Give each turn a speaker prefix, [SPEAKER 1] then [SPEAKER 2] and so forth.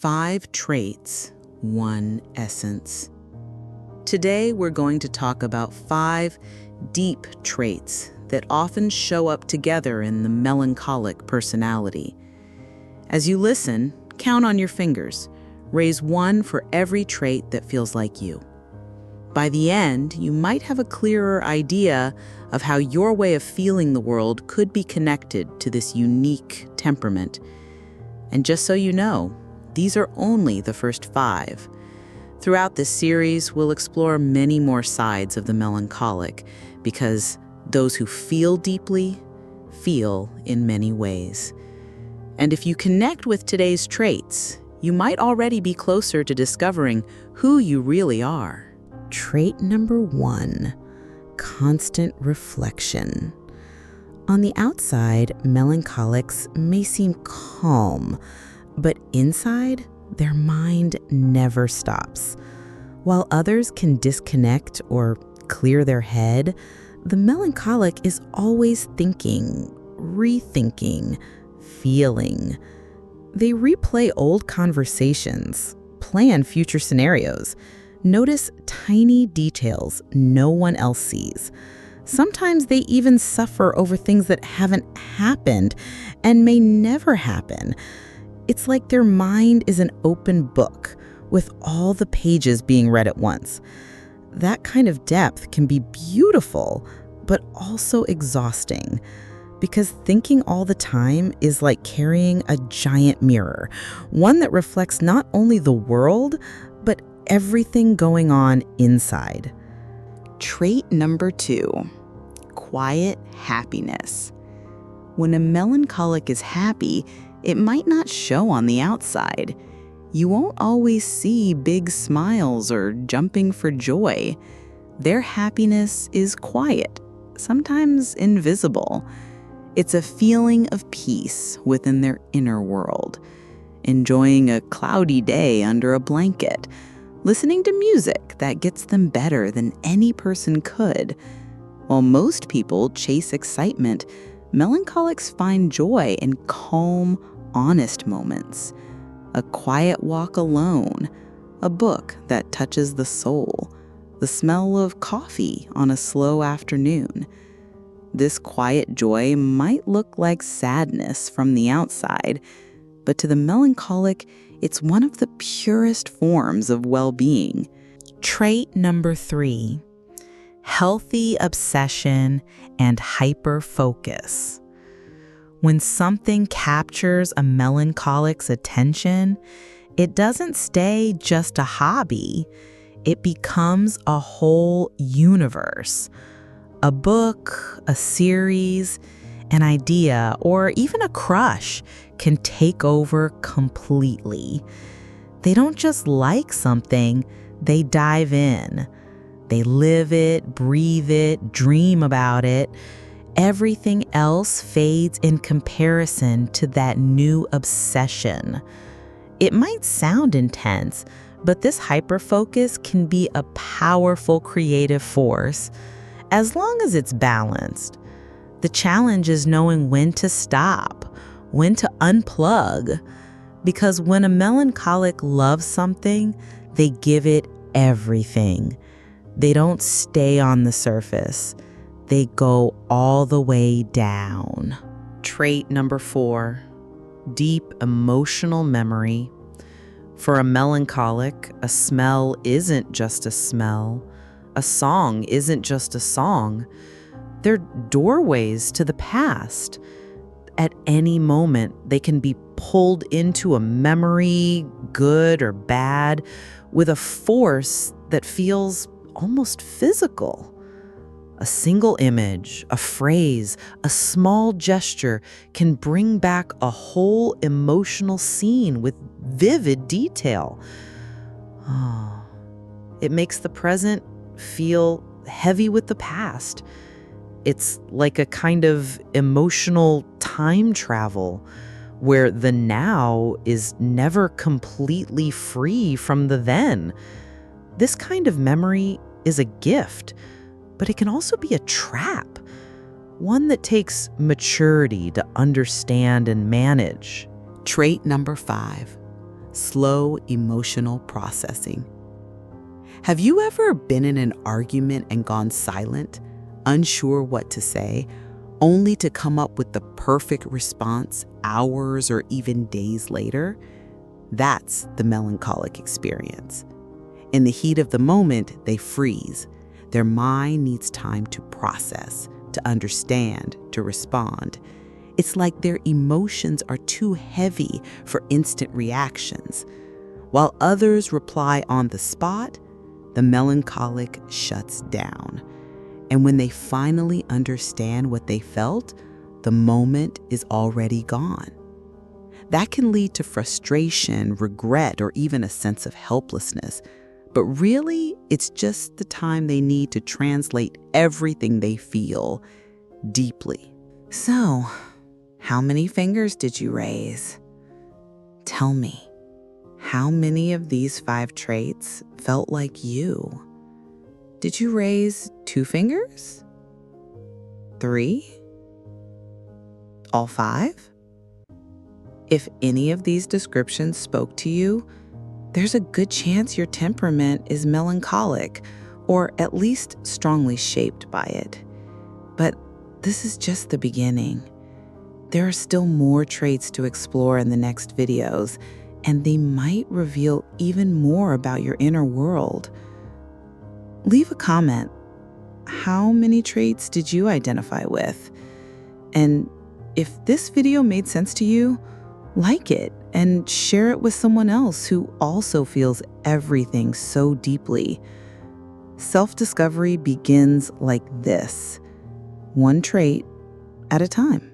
[SPEAKER 1] 5 traits, 1 essence. Today we're going to talk about 5 deep traits that often show up together in the melancholic personality. As you listen, count on your fingers. Raise 1 for every trait that feels like you. By the end, you might have a clearer idea of how your way of feeling the world could be connected to this unique temperament. And just so you know, these are only the first 5. Throughout this series, we'll explore many more sides of the melancholic, because those who feel deeply feel in many ways. And if you connect with today's traits, you might already be closer to discovering who you really are. Trait number 1, constant reflection. On the outside, melancholics may seem calm, but inside, their mind never stops. While others can disconnect or clear their head, the melancholic is always thinking, rethinking, feeling. They replay old conversations, plan future scenarios, notice tiny details no one else sees. Sometimes they even suffer over things that haven't happened and may never happen. It's like their mind is an open book with all the pages being read at once. That kind of depth can be beautiful, but also exhausting, because thinking all the time is like carrying a giant mirror, one that reflects not only the world, but everything going on inside. Trait number 2, quiet happiness. When a melancholic is happy, it might not show on the outside. You won't always see big smiles or jumping for joy. Their happiness is quiet, sometimes invisible. It's a feeling of peace within their inner world, enjoying a cloudy day under a blanket, listening to music that gets them better than any person could. While most people chase excitement, melancholics find joy in calm, honest moments. A quiet walk alone, a book that touches the soul, the smell of coffee on a slow afternoon. This quiet joy might look like sadness from the outside, but to the melancholic, it's one of the purest forms of well-being. Trait number 3, healthy obsession and hyperfocus. When something captures a melancholic's attention, it doesn't stay just a hobby. It becomes a whole universe. A book, a series, an idea, or even a crush can take over completely. They don't just like something, they dive in. They live it, breathe it, dream about it. Everything else fades in comparison to that new obsession. It might sound intense, but this hyperfocus can be a powerful creative force, as long as it's balanced. The challenge is knowing when to stop, when to unplug, because when a melancholic loves something, they give it everything. They don't stay on the surface. They go all the way down. Trait number 4, deep emotional memory. For a melancholic, a smell isn't just a smell. A song isn't just a song. They're doorways to the past. At any moment, they can be pulled into a memory, good or bad, with a force that feels almost physical. A single image, a phrase, a small gesture can bring back a whole emotional scene with vivid detail. Oh, it makes the present feel heavy with the past. It's like a kind of emotional time travel where the now is never completely free from the then. This kind of memory is a gift, but it can also be a trap, one that takes maturity to understand and manage. Trait number 5, slow emotional processing. Have you ever been in an argument and gone silent, unsure what to say, only to come up with the perfect response hours or even days later? That's the melancholic experience. In the heat of the moment, they freeze. Their mind needs time to process, to understand, to respond. It's like their emotions are too heavy for instant reactions. While others reply on the spot, the melancholic shuts down. And when they finally understand what they felt, the moment is already gone. That can lead to frustration, regret, or even a sense of helplessness. But really, it's just the time they need to translate everything they feel deeply. So, how many fingers did you raise? Tell me, how many of these 5 traits felt like you? Did you raise 2 fingers? 3? All 5? If any of these descriptions spoke to you, there's a good chance your temperament is melancholic, or at least strongly shaped by it. But this is just the beginning. There are still more traits to explore in the next videos, and they might reveal even more about your inner world. Leave a comment. How many traits did you identify with? And if this video made sense to you, like it and share it with someone else who also feels everything so deeply. Self-discovery begins like this, one trait at a time.